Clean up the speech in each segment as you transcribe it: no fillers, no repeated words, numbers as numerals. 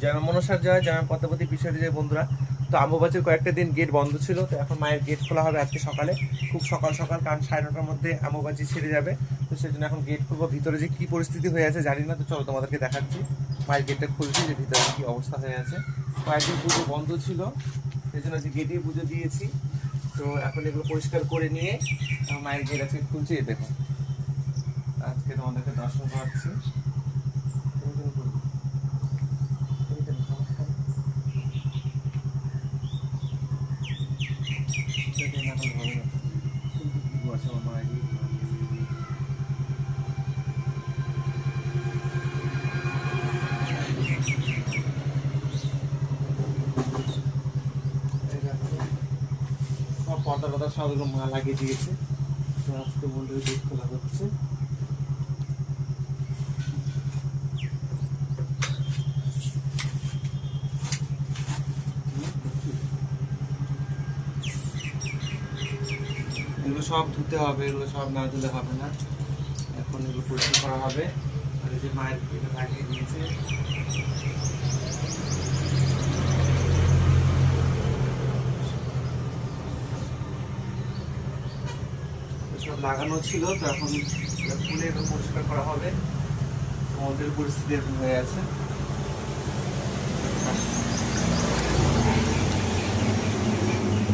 জয় মনসার জয়, জয় পদ্মাবতী বিষয়টি যে বন্ধুরা, তো অম্বুবাচীর কয়েকটা দিন গেট বন্ধ ছিল, তো এখন মায়ের গেট খোলা হবে আজকে সকালে, খুব সকাল সকাল, কারণ 9:30টার মধ্যে অম্বুবাচী ছেড়ে যাবে। তো সেজন্য এখন গেট খুলবো। ভিতরে যে কী পরিস্থিতি হয়ে আছে জানি না, তো চলো তোমাদেরকে দেখাচ্ছি। মায়ের গেটটা খুলছি, যে ভিতরে কী অবস্থা হয়ে আছে। কয়েকদিন পুজো বন্ধ ছিল, সেই জন্য যে গেটেই পুজো দিয়েছি। তো এখন এগুলো পরিষ্কার করে নিয়ে মায়ের গেট আজকে খুলছি। দেখো আজকে তোমাদেরকে দর্শন করাচ্ছি। সব পর্দা টর্দা সব এগুলো মা লাগিয়ে দিয়েছে। তো আজকে মন্দিরে গেট খোলা হচ্ছে। এগুলো সব ধুতে হবে, এগুলো সব না ধুলে হবে না। এখন এগুলো পরিষ্কার করা হবে। আর এই যে মায়ের এটা লাগিয়ে দিয়েছে, সব লাগানো ছিল, তো এখন খুলে এগুলো পরিষ্কার করা হবে। মন্দিরের পরিস্থিতি এরকম হয়ে আছে।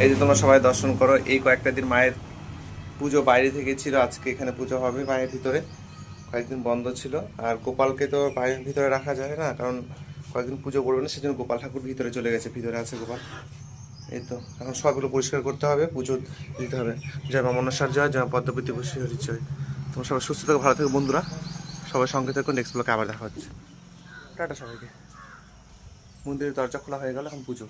এই যে তোমরা সবাই দর্শন করো। এই কয়েকটা দিন মায়ের পুজো বাইরে থেকে ছিল, আজকে এখানে পুজো হবে মায়ের ভিতরে। কয়েকদিন বন্ধ ছিল। আর গোপালকে তো বাইরের ভিতরে রাখা যায় না, কারণ কয়েকদিন পুজো করবে না, সেজন্য গোপাল ঠাকুর ভিতরে চলে গেছে, ভিতরে আছে গোপাল। এই তো এখন সবগুলো পরিষ্কার করতে হবে, পুজো দিতে হবে। জয় মা মনসার জয়, জয় পদ্মাবতী হরির জয়। তোমরা সবাই সুস্থ থেকো, ভালো থেকো বন্ধুরা। সবাই সঙ্গে থেকো। নেক্সট ব্লকে আবার দেখা হচ্ছে। টাটা সবাইকে। মন্দিরের দরজা খোলা হয়ে গেল, এখন পুজো।